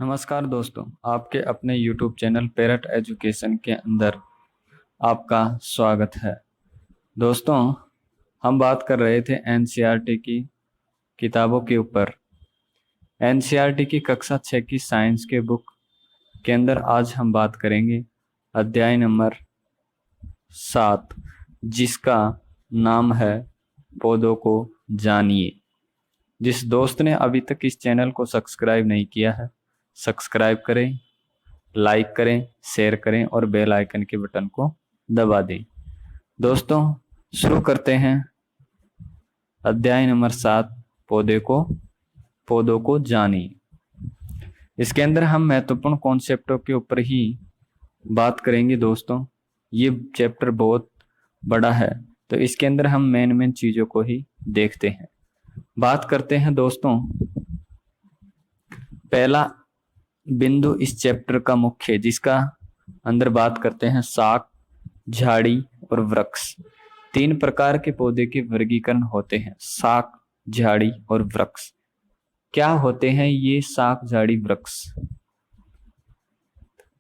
नमस्कार दोस्तों, आपके अपने YouTube चैनल पैरट एजुकेशन के अंदर आपका स्वागत है। दोस्तों, हम बात कर रहे थे एनसीईआरटी की किताबों के ऊपर। एनसीईआरटी की कक्षा 6 की साइंस के बुक के अंदर आज हम बात करेंगे अध्याय नंबर 7, जिसका नाम है पौधों को जानिए। जिस दोस्त ने अभी तक इस चैनल को सब्सक्राइब नहीं किया है, सब्सक्राइब करें, लाइक करें, शेयर करें और बेल आइकन के बटन को दबा दें। दोस्तों, शुरू करते हैं अध्याय नंबर 7, पौधों को जानिए। इसके अंदर हम महत्वपूर्ण कॉन्सेप्टों के ऊपर ही बात करेंगे। दोस्तों, ये चैप्टर बहुत बड़ा है, तो इसके अंदर हम मेन चीजों को ही देखते हैं। बात करते हैं दोस्तों, पहला बिंदु इस चैप्टर का मुख्य, जिसका अंदर बात करते हैं शाक, झाड़ी और वृक्ष। 3 प्रकार के पौधे के वर्गीकरण होते हैं, शाक, झाड़ी और वृक्ष। क्या होते हैं ये शाक, झाड़ी, वृक्ष?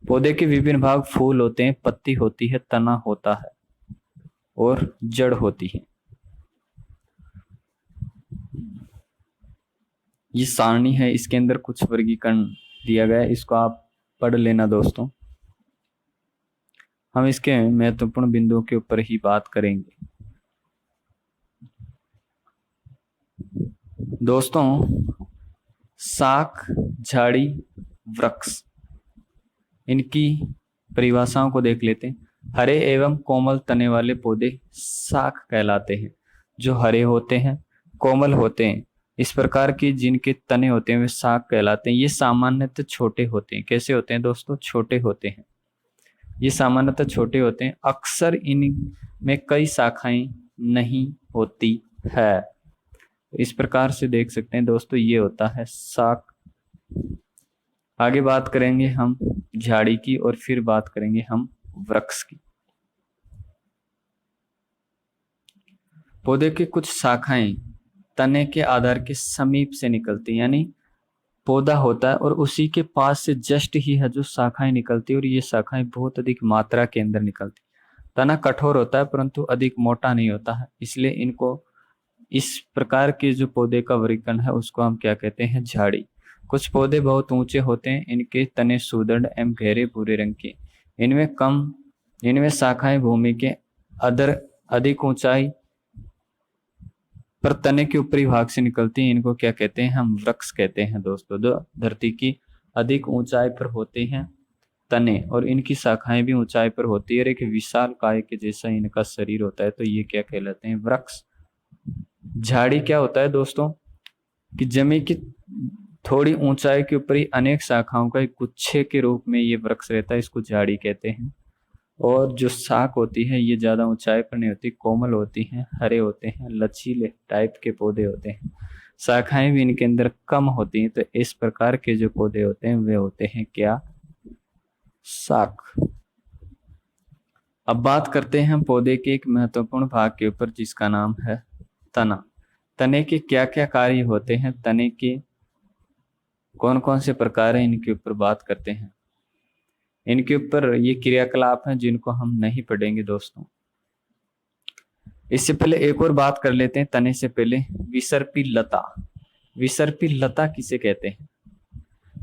पौधे के विभिन्न भाग फूल होते हैं, पत्ती होती है, तना होता है और जड़ होती है। ये सारणी है, इसके अंदर कुछ वर्गीकरण दिया गया है, इसको आप पढ़ लेना दोस्तों। हम इसके महत्वपूर्ण बिंदुओं के ऊपर ही बात करेंगे। दोस्तों, शाक, झाड़ी, वृक्ष, इनकी परिभाषाओं को देख लेते हैं। हरे एवं कोमल तने वाले पौधे शाक कहलाते हैं, जो हरे होते हैं, कोमल होते हैं। इस प्रकार की जिनके तने होते हैं वे शाक कहलाते हैं। ये सामान्यतः छोटे होते हैं। कैसे होते हैं दोस्तों? छोटे होते हैं। ये सामान्यतः छोटे होते हैं। अक्सर इनमें कई शाखाएं नहीं होती है। इस प्रकार से देख सकते हैं दोस्तों, ये होता है शाक। आगे बात करेंगे हम झाड़ी की और फिर बात करेंगे हम वृक्ष की। पौधे की कुछ शाखाएं तने के आधार के समीप से निकलती, यानी पौधा होता है और उसी के पास से जस्ट ही है जो शाखाएं निकलती है, और ये शाखाएं बहुत अधिक मात्रा के अंदर निकलती। तना कठोर होता है परंतु अधिक मोटा नहीं होता है, इसलिए इनको इस प्रकार के जो पौधे का वर्गीकरण है उसको हम क्या कहते हैं? झाड़ी। कुछ पौधे बहुत ऊंचे होते हैं, इनके तने सुदृढ़ एवं गहरे भूरे रंग के। इनमें शाखाएं भूमि के अधिक ऊंचाई पर तने के ऊपरी भाग से निकलती हैं। इनको क्या कहते हैं? हम वृक्ष कहते हैं दोस्तों। जो धरती की अधिक ऊंचाई पर होते हैं तने, और इनकी शाखाएं भी ऊंचाई पर होती है और एक विशाल काय के जैसा इनका शरीर होता है, तो ये क्या कहलाते हैं? वृक्ष। झाड़ी क्या होता है दोस्तों? कि जमीन की थोड़ी ऊंचाई के ऊपर ही अनेक शाखाओं का एक गुच्छे के रूप में ये वृक्ष रहता है, इसको झाड़ी कहते हैं। और जो शाख होती है ये ज्यादा ऊंचाई पर नहीं होती, कोमल होती हैं, हरे होते हैं, लचीले टाइप के पौधे होते हैं। शाखाएं भी इनके अंदर कम होती हैं। तो इस प्रकार के जो पौधे होते हैं वे होते हैं क्या? शाख। अब बात करते हैं पौधे के एक महत्वपूर्ण भाग के ऊपर, जिसका नाम है तना। तने के क्या क्या कार्य होते हैं, तने के कौन कौन से प्रकार हैं, इनके ऊपर बात करते हैं। इनके ऊपर ये क्रियाकलाप हैं जिनको हम नहीं पढ़ेंगे दोस्तों। इससे पहले एक और बात कर लेते हैं तने से पहले। विसर्पी लता। विसर्पी लता किसे कहते हैं?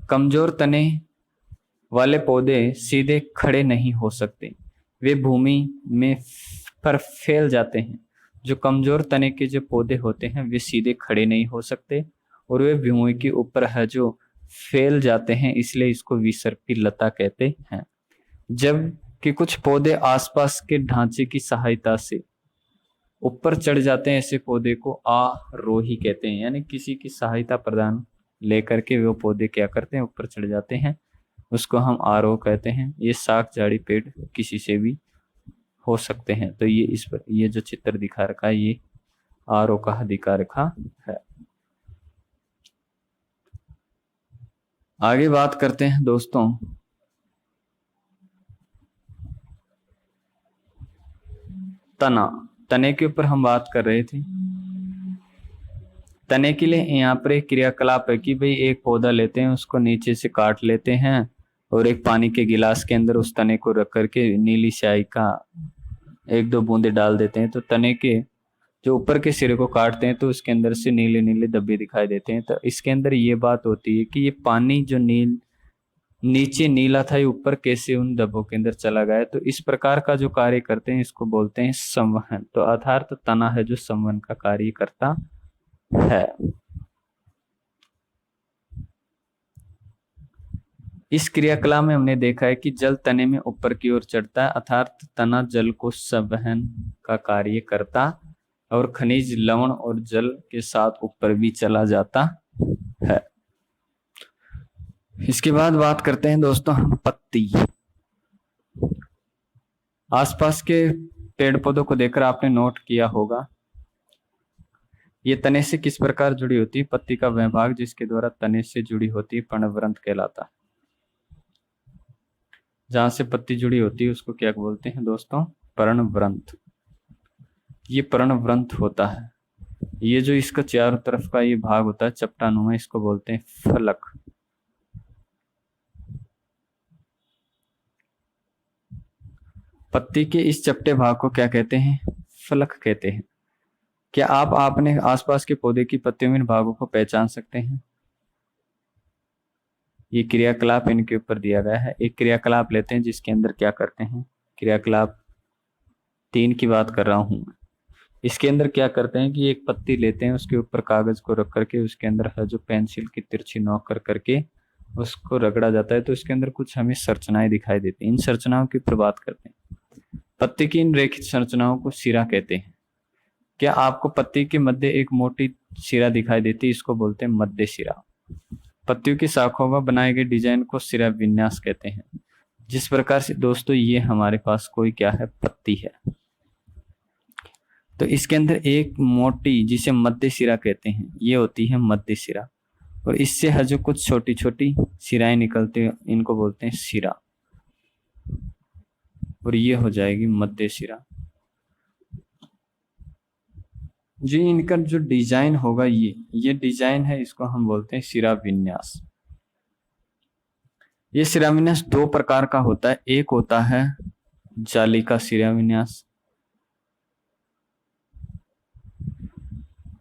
कमजोर तने वाले पौधे सीधे खड़े नहीं हो सकते, वे भूमि में पर फैल जाते हैं। जो कमजोर तने के जो पौधे होते हैं वे सीधे खड़े नहीं हो सकते और वे भूमि के ऊपर है जो फैल जाते हैं, इसलिए इसको विसर्पी लता कहते हैं। जबकि कुछ पौधे आसपास के ढांचे की सहायता से ऊपर चढ़ जाते हैं, ऐसे पौधे को आरोही कहते हैं। यानी किसी की सहायता प्रदान लेकर के वो पौधे क्या करते हैं? ऊपर चढ़ जाते हैं, उसको हम आरोह कहते हैं। ये शाक, झाड़ी, पेड़ किसी से भी हो सकते हैं। तो ये इस पर ये जो चित्र दिखा रखा है ये आरोह का दिखा रखा है। आगे बात करते हैं दोस्तों तना। तने के ऊपर हम बात कर रहे थे। तने के लिए यहाँ पर एक क्रियाकलाप है कि भाई एक पौधा लेते हैं, उसको नीचे से काट लेते हैं और एक पानी के गिलास के अंदर उस तने को रख करके नीली स्याही का 1-2 बूंदे डाल देते हैं, तो तने के जो ऊपर के सिरे को काटते हैं तो उसके अंदर से नीले नीले धब्बे दिखाई देते हैं। तो इसके अंदर ये बात होती है कि ये पानी जो नीचे नीला था, ये ऊपर कैसे उन धब्बों के अंदर चला गया। तो इस प्रकार का जो कार्य करते हैं इसको बोलते हैं संवहन। तो अर्थात तना है जो संवहन का कार्य करता है। इस क्रियाकलाप में हमने देखा है कि जल तने में ऊपर की ओर चढ़ता है, अर्थात तना जल को संवहन का कार्य करता और खनिज लवण और जल के साथ ऊपर भी चला जाता है। इसके बाद बात करते हैं दोस्तों हम पत्ती। आसपास के पेड़ पौधों को देखकर आपने नोट किया होगा ये तने से किस प्रकार जुड़ी होती है। पत्ती का वह भाग जिसके द्वारा तने से जुड़ी होती है पर्णवृंत कहलाता है। जहां से पत्ती जुड़ी होती है उसको क्या बोलते हैं दोस्तों, पर्णवृंत। ये पर्णवृंत होता है। ये जो इसका चारों तरफ का ये भाग होता है चपटानुमा, इसको बोलते हैं फलक। पत्ती के इस चपटे भाग को क्या कहते हैं, फलक कहते हैं। क्या आप आपने आसपास के पौधे की पत्तियों में इन भागों को पहचान सकते हैं। ये क्रियाकलाप इनके ऊपर दिया गया है। एक क्रियाकलाप लेते हैं जिसके अंदर क्या करते हैं, क्रियाकलाप 3 की बात कर रहा हूं। इसके अंदर क्या करते हैं कि एक पत्ती लेते हैं, उसके ऊपर कागज को रख करके उसके अंदर है जो पेंसिल की तिरछी नोक कर करके उसको रगड़ा जाता है, तो इसके अंदर कुछ हमें संरचनाएं दिखाई देती हैं। इन संरचनाओं की ऊपर बात करते हैं। पत्ती की इन रेखित संरचनाओं को सिरा कहते हैं। क्या आपको पत्ती के मध्य एक मोटी सिरा दिखाई देती है, इसको बोलते हैं मध्य सिरा। पत्तियों की शाखाओं में बनाए गए डिजाइन को सिरा विन्यास कहते हैं। जिस प्रकार से दोस्तों ये हमारे पास कोई क्या है, पत्ती है, तो इसके अंदर एक मोटी जिसे मध्य सिरा कहते हैं ये होती है मध्य सिरा, और इससे है जो कुछ छोटी छोटी सिराएं निकलती हैं इनको बोलते हैं सिरा, और ये हो जाएगी मध्य सिरा। जी इनका जो डिजाइन होगा ये डिजाइन है, इसको हम बोलते हैं सिरा विन्यास। ये सिरा विन्यास 2 प्रकार का होता है। एक होता है जाली का सिरा विन्यास,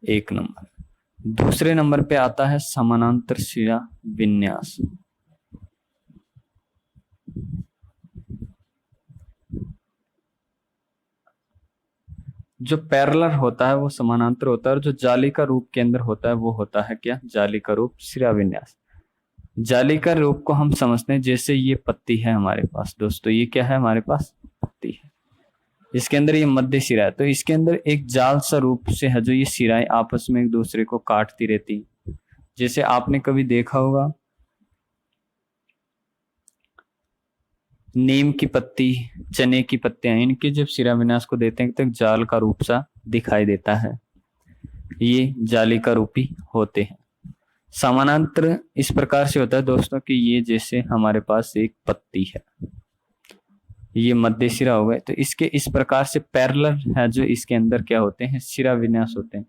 1 नंबर। दूसरे नंबर पे आता है समानांतर सिरा विन्यास। जो पैरेलल होता है वो समानांतर होता है, और जो जाली का रूप के अंदर होता है वो होता है क्या, जाली का रूप सिरा विन्यास। जाली का रूप को हम समझते हैं जैसे ये पत्ती है हमारे पास दोस्तों, ये क्या है हमारे पास, पत्ती है। इसके अंदर ये मध्य सिरा है, तो इसके अंदर एक जाल सा रूप से है जो ये सिराएं आपस में एक दूसरे को काटती रहती। जैसे आपने कभी देखा होगा नीम की पत्ती, चने की पत्तियां, इनके जब सिरा विन्यास को देते हैं तो एक जाल का रूप सा दिखाई देता है, ये जाली का रूपी होते हैं। समानांतर इस प्रकार से होता है दोस्तों कि ये जैसे हमारे पास एक पत्ती है, ये मध्य सिरा हो गए, तो इसके इस प्रकार से पैरेलल है जो इसके अंदर क्या होते हैं, सिरा विन्यास होते हैं,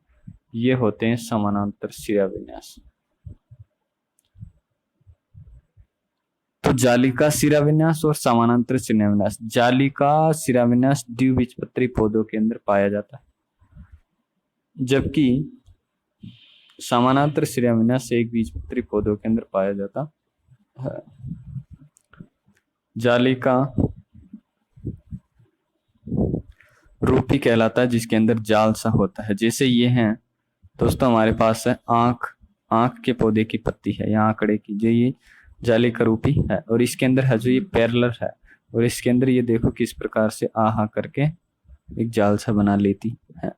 ये होते हैं समानांतर सिरा विन्यास। तो जाली का सिरा विन्यास और समानांतर सिरा विन्यास। जाली का सिरा विन्यास द्विबीजपत्री पौधों के अंदर पाया जाता है, जबकि समानांतर सिरा विन्यास एक बीजपत्री पौधों के अंदर पाया जाता है। जाली का रूपी कहलाता है जिसके अंदर जाल सा होता है। जैसे ये है दोस्तों हमारे पास है आंख के पौधे की पत्ती है या आंकड़े की, जो ये जाली का रूपी है, और इसके अंदर है जो ये पैरेलल है, और इसके अंदर ये देखो किस प्रकार से आहा करके एक जाल सा बना लेती है।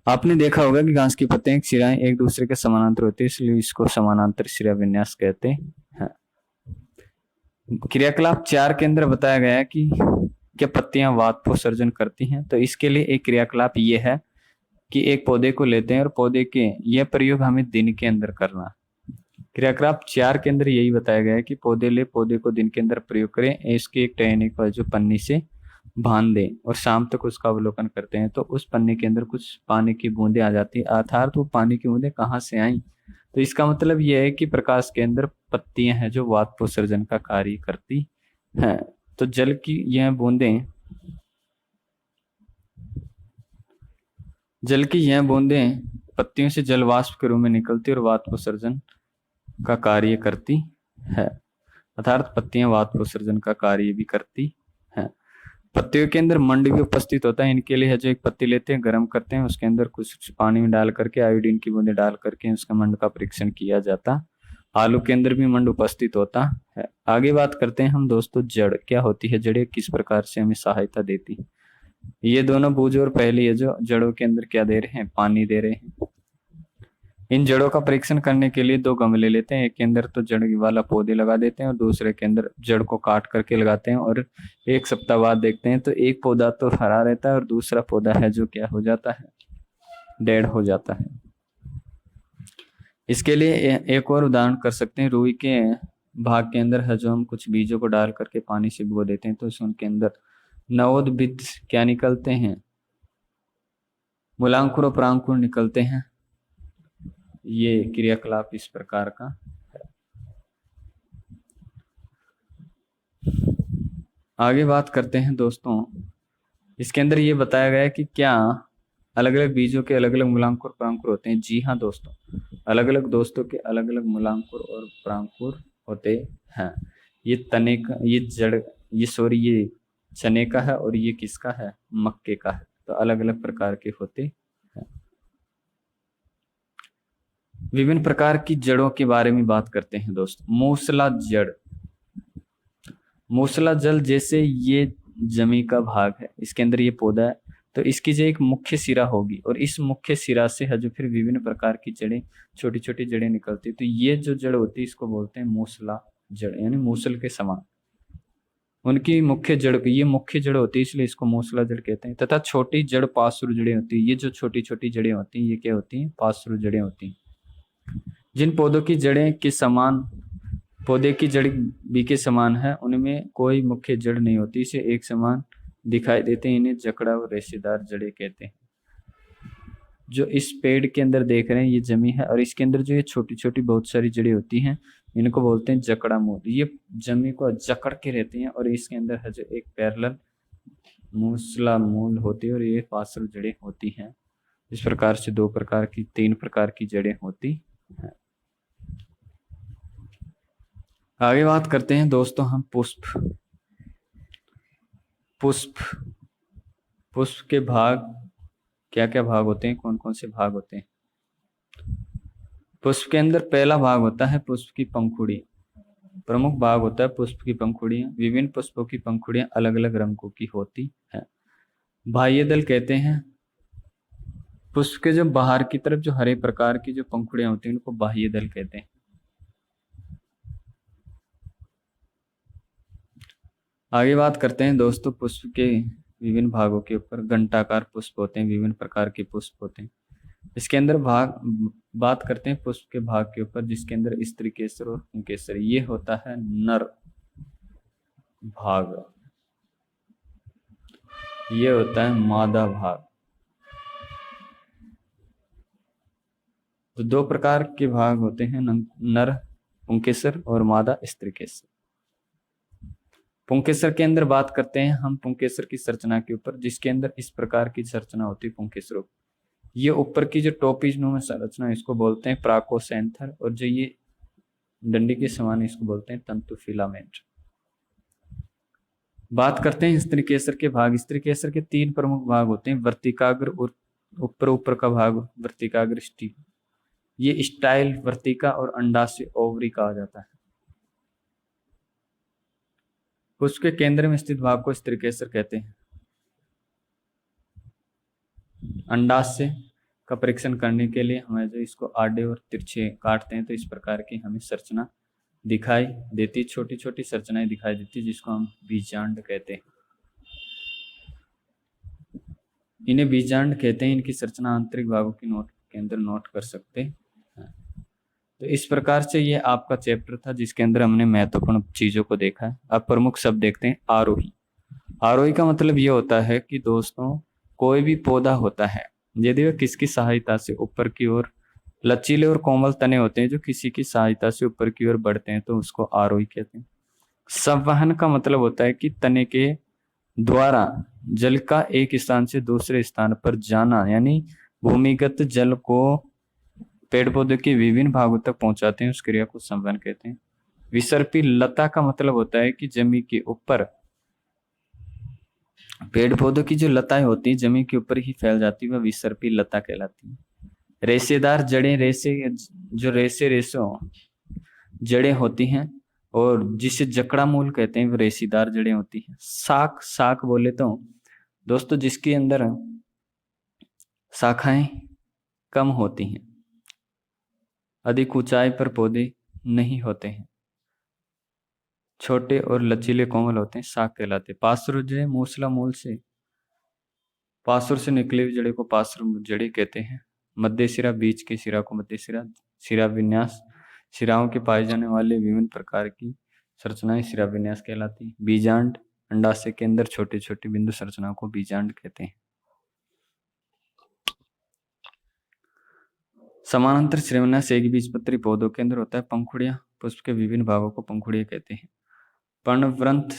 आपने देखा होगा कि घास की पत्तियां सिराएं एक दूसरे के समानांतर होती है, इसलिए इसको समानांतर सिरा विन्यास कहते हैं। क्रियाकलाप 4 के अंदर बताया गया है कि क्या पत्तियां वातपोसर्जन करती हैं। तो इसके लिए एक क्रियाकलाप ये है कि एक पौधे को लेते हैं और पौधे के यह प्रयोग हमें दिन के अंदर करना है। क्रियाकलाप 4 के अंदर यही बताया गया है कि पौधे को दिन के अंदर प्रयोग करें। इसके एक टहनी को जो पन्नी से भान दें और शाम तक उसका अवलोकन करते हैं तो उस पन्ने के अंदर कुछ पानी की बूंदें आ जाती है। अर्थात वो पानी की बूंदें कहाँ से आई? तो इसका मतलब यह है कि प्रकाश के अंदर पत्तियां हैं जो वाष्पोत्सर्जन का कार्य करती हैं। तो जल की यह बूंदें पत्तियों से जल वाष्प के रूप में निकलती और वाष्पोत्सर्जन का कार्य करती है। अर्थात पत्तियां वाष्पोत्सर्जन का कार्य भी करती हैं। पत्तियों के अंदर मंड भी उपस्थित होता है। इनके लिए है जो एक पत्ती लेते हैं, गर्म करते हैं, उसके अंदर कुछ पानी में डाल करके आयोडीन की बूंदें डाल करके उसका मंड का परीक्षण किया जाता। आलू के अंदर भी मंड उपस्थित होता है। आगे बात करते हैं हम दोस्तों, जड़ क्या होती है, जड़ें किस प्रकार से हमें सहायता देती है। ये दोनों बूझ और पहली है जो जड़ों के अंदर क्या दे रहे हैं, पानी दे रहे हैं। इन जड़ों का परीक्षण करने के लिए 2 गमले लेते हैं। एक के अंदर तो जड़ वाला पौधे लगा देते हैं और दूसरे के अंदर जड़ को काट करके लगाते हैं और 1 सप्ताह बाद देखते हैं तो एक पौधा तो हरा रहता है और दूसरा पौधा है जो क्या हो जाता है, डेड हो जाता है। इसके लिए एक और उदाहरण कर सकते हैं। रुई के भाग के अंदर है जो हम कुछ बीजों को डाल करके पानी से भिगो देते हैं तो उनके अंदर नवोदित क्या निकलते हैं, मूलांकुर और परांकुर निकलते हैं। ये क्रियाकलाप इस प्रकार का है। आगे बात करते हैं दोस्तों, इसके अंदर ये बताया गया है कि क्या अलग अलग बीजों के अलग अलग मूलांकुर परांकुर होते हैं। जी हाँ दोस्तों, अलग अलग दोस्तों के अलग अलग मूलांकुर और परांकुर होते हैं। ये तने का, ये चने का है और ये किसका है, मक्के का है। तो अलग अलग प्रकार के होते हैं। विभिन्न प्रकार की जड़ों के बारे में बात करते हैं दोस्तों। मूसला जड़, मूसला जल जैसे ये जमी का भाग है, इसके अंदर ये पौधा है तो इसकी जो एक मुख्य सिरा होगी और इस मुख्य सिरा से है जो फिर विभिन्न प्रकार की जड़ें, छोटी छोटी जड़ें निकलती है। तो ये जो जड़ होती है इसको बोलते हैं मूसला जड़, यानी मूसल के समान उनकी मुख्य जड़, ये मुख्य जड़ होती है इसलिए इसको मूसला जड़ कहते हैं। तथा छोटी जड़ पार्श्व जड़ें होती है। ये जो छोटी छोटी जड़ें होती हैं ये क्या होती हैं, पार्श्व जड़ें होती हैं। जिन पौधों की जड़ें के समान, पौधे की जड़ बी के समान है, उनमें कोई मुख्य जड़ नहीं होती, इसे एक समान दिखाई देते हैं, इन्हें जकड़ा और रेशेदार जड़ें कहते हैं। जो इस पेड़ के अंदर देख रहे हैं ये जमी है और इसके अंदर जो ये छोटी छोटी बहुत सारी जड़ें होती हैं इनको बोलते हैं जकड़ा मूल। ये जमी को जकड़ के रहती हैं और इसके अंदर है जो एक पैरेलल मूसला मूल होती है और ये पार्श्व जड़ें होती हैं। इस प्रकार से 2 प्रकार की 3 प्रकार की जड़ें होती हैं। आगे बात करते हैं दोस्तों हम पुष्प। पुष्प के भाग क्या क्या भाग होते हैं, कौन कौन से भाग होते हैं। पुष्प के अंदर पहला भाग होता है पुष्प की पंखुड़ी। प्रमुख भाग होता है पुष्प की पंखुड़ियां। विभिन्न पुष्पों की पंखुड़ियां अलग अलग रंगों की होती है। बाह्य दल कहते हैं पुष्प के जो बाहर की तरफ जो हरे प्रकार की जो पंखुड़ियां होती हैं उनको बाह्य दल कहते हैं। आगे बात करते हैं दोस्तों पुष्प के विभिन्न भागों के ऊपर। घंटाकार पुष्प होते हैं, विभिन्न प्रकार के पुष्प होते हैं। इसके अंदर बात करते हैं पुष्प के भाग के ऊपर जिसके अंदर स्त्री केसर और पुंकेसर, ये होता है नर भाग, ये होता है मादा भाग। तो 2 प्रकार के भाग होते हैं, नर पुंकेसर और मादा स्त्री केसर। पुंकेसर के अंदर बात करते हैं हम पुंकेसर की संरचना के ऊपर, जिसके अंदर इस प्रकार की संरचना होती है पुंकेसरों। ये ऊपर की जो टोपीज नुमा संरचना इसको बोलते हैं प्राकोसेंथर और जो ये डंडी के समान इसको बोलते हैं तंतु फिलामेंट। बात करते हैं स्त्री केसर के भाग। स्त्री केसर के 3 प्रमुख भाग होते हैं, वर्तिकाग्र और ऊपर का भाग वर्तिकाग्र स्टी, ये स्टाइल वर्तिका और अंडाशय ओवरी कहा जाता है। पुष्प के केंद्र में स्थित भाग को स्त्री केसर कहते हैं। अंडाशय का परीक्षण करने के लिए हमें जो इसको आड़े और तिरछे काटते हैं तो इस प्रकार की हमें संरचना दिखाई देती, छोटी छोटी संरचनाएं दिखाई देती जिसको हम बीजांड कहते हैं। इन्हें बीजांड कहते हैं। इनकी संरचना आंतरिक भागों की नोट के अंदर नोट कर सकते हैं। तो इस प्रकार से ये आपका चैप्टर था जिसके अंदर हमने महत्वपूर्ण चीजों को देखा है। अब प्रमुख शब्द देखते हैं। आरोही, आरोही का मतलब ये होता है कि दोस्तों कोई भी पौधा होता है यदि वह किसकी सहायता से ऊपर की ओर लचीले और कोमल तने होते हैं जो किसी की सहायता से ऊपर की ओर बढ़ते हैं तो उसको आरोही कहते हैं। संवहन का मतलब होता है कि तने के द्वारा जल का एक स्थान से दूसरे स्थान पर जाना, यानी भूमिगत जल को पेड़ पौधे के विभिन्न भागों तक पहुंचाते हैं, उस क्रिया को संवहन कहते हैं। विसर्पी लता का मतलब होता है कि जमीन के ऊपर पेड़ पौधों की जो लताएं होती हैं जमीन के ऊपर ही फैल जाती है, वह विसर्पी लता कहलाती है। रेशेदार जड़ें, रेशों जड़ें होती हैं और जिसे जकड़ा मूल कहते हैं, वो रेशेदार जड़ें होती हैं। साख बोले तो दोस्तों जिसके अंदर शाखाएं कम होती हैं, अधिक ऊंचाई पर पौधे नहीं होते हैं, छोटे और लचीले कोमल होते हैं, शाख कहलाते हैं। पार्श्व जड़ें मूसला मूल से पार्श्व से निकली हुई जड़ें को पार्श्व जड़ें कहते हैं। मध्य सिरा, बीच के सिरा को मध्य सिरा। सिरा विन्यास, सिराओं के पाए जाने वाले विभिन्न प्रकार की संरचनाएं सिरा विन्यास कहलाती। बीजांड, अंडाशय के अंदर छोटे छोटे बिंदु संरचनाओं को बीजांड कहते हैं। समानांतर श्रेणियास एक बीजपत्री पौधों के अंदर होता है। पंखुड़ियां, पुष्प के विभिन्न भागों को पंखुड़ियां कहते हैं। पर्णवृंत,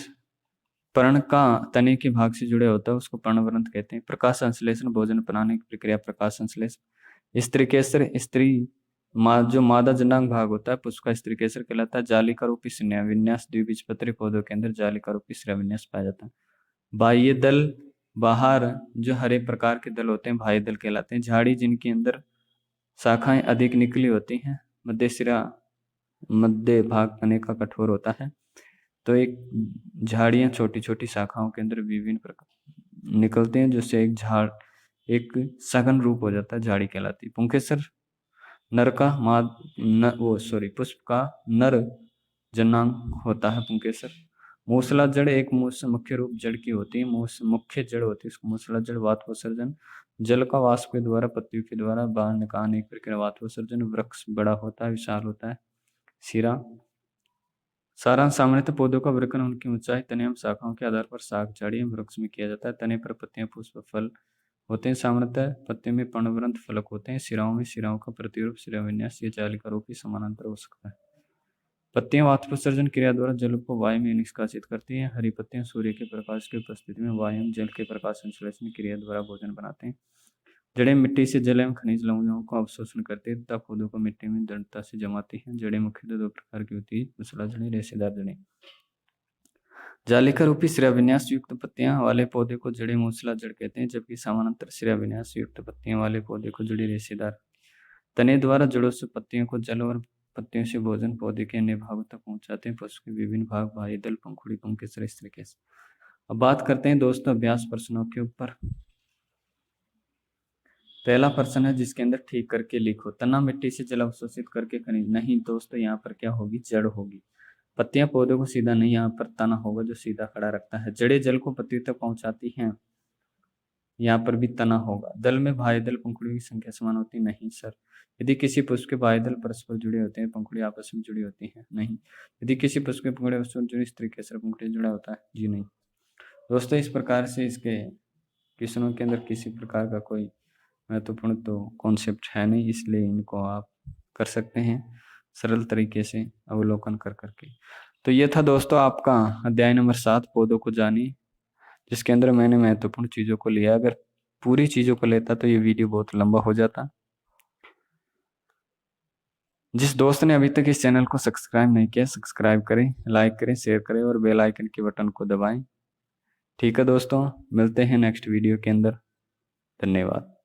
पर्ण का तने के भाग से जुड़े होता है, उसको पर्णवृंत कहते हैं। प्रकाश संश्लेषण, भोजन बनाने की प्रक्रिया प्रकाश संश्लेषण। स्त्रीकेसर, स्त्री जो मादा जनांग भाग होता है पुष्प का स्त्रीकेसर कहलाता है। जालिका रूपी श्रेणिविन्यास, द्विबीजपत्री पौधों के अंदर जालिका रूपी श्रेणिविन्यास पाया जाता है। बाह्य दल, बाहर जो हरे प्रकार के दल होते हैं बाह्य दल कहलाते हैं। झाड़ी जिनके अंदर शाखाएं अधिक निकली होती हैं। मध्य सिरा, मध्य भाग तने का कठोर होता है, तो एक झाड़ियां छोटी छोटी शाखाओं के अंदर विभिन्न प्रकार निकलते हैं, जिससे एक झाड़ एक सघन रूप हो जाता है, झाड़ी कहलाती है। पुंकेसर नर का पुष्प का नर जनांग होता है पुंकेसर। मूसला जड़ एक मुख्य रूप जड़ की होती है, मुख्य जड़ होती है, उसको मूसला जड़। वाष्पोत्सर्जन, जल का वाष्प के द्वारा पत्तियों के द्वारा बाहर निकालने की प्रक्रिया वाष्पोत्सर्जन। वृक्ष बड़ा होता है, विशाल होता है। सिरा, सारांश सामान्यतः पौधों का वर्गन उनकी ऊंचाई, तने एवं शाखाओं के आधार पर शाख, झाड़ी एवं वृक्ष में किया जाता है। तने पर पत्तियां, पुष्प, फल होते हैं। सामान्यतः पत्तियों में पर्णवृंत फलक होते हैं। सिराओं में सिराओं का प्रतिरूप शिराविन्यास या जालिका रूपी समानांतर हो सकता है। पत्तियां वाष्पोत्सर्जन क्रिया द्वारा जल को वायु में निष्कासित करती हैं। हरी पत्तियां सूर्य के प्रकाश की उपस्थिति में वायु एवं जल के प्रकाश संश्लेषण क्रिया द्वारा भोजन बनाते हैं। जड़ें मिट्टी से जल एवं खनिज लवणों का अवशोषण करते हैं तथा पौधों को मिट्टी में दृढ़ता से जमाती हैं। जड़ें मुख्यतः दो प्रकार की होती है, मूसला जड़ें, रेशेदार जड़ें। जालिका रूपी शिराविन्यास युक्त पत्तियां वाले पौधे को जड़ें मूसला जड़ कहते हैं, जबकि समानांतर शिराविन्यास युक्त पत्तियां वाले पौधे को जड़ी रेशेदार। तने द्वारा जड़ों से पत्तियों को जल और पत्तियों से भोजन पौधे के अन्य भागों तक पहुंचाते हैं। पुष्प के विभिन्न भाग बाह्य दल, पंखुड़ी, पुंकेसर, इस तरीके से। अब बात करते हैं दोस्तों अभ्यास प्रश्नों के ऊपर। पहला प्रश्न है जिसके अंदर ठीक करके लिखो। तना मिट्टी से जल अवशोषित करके खनिज, नहीं दोस्तों यहाँ पर क्या होगी, जड़ होगी। पत्तियां पौधों को सीधा नहीं, यहाँ पर तना होगा जो सीधा खड़ा रखता है। जड़ें जल को पत्तियों तक पहुंचाती हैं, यहाँ पर भी तना होगा। दल में बाह्य दल पंखुड़ियों की संख्या समान होती, नहीं सर। यदि किसी पुष्प के बाह्य दल परस्पर जुड़े होते हैं, पंखुड़ी आपस में जुड़ी होती है, नहीं। यदि किसी पुष्प के पंखुड़ी आपस में जुड़ी, इस तरीके से पंखुड़ी जुड़ा होता है, जी नहीं। दोस्तों इस प्रकार से इसके क्वेश्चनों के अंदर किसी प्रकार का कोई महत्वपूर्ण तो कॉन्सेप्ट है नहीं, इसलिए इनको आप कर सकते हैं सरल तरीके से अवलोकन कर करके। तो ये था दोस्तों आपका अध्याय नंबर 7 पौधों को जानिए, जिसके अंदर मैंने महत्वपूर्ण चीजों को लिया। अगर पूरी चीजों को लेता तो ये वीडियो बहुत लंबा हो जाता। जिस दोस्त ने अभी तक इस चैनल को सब्सक्राइब नहीं किया, सब्सक्राइब करें, लाइक करें, शेयर करें और बेल आइकन के बटन को दबाएं। ठीक है दोस्तों, मिलते हैं नेक्स्ट वीडियो के अंदर। धन्यवाद।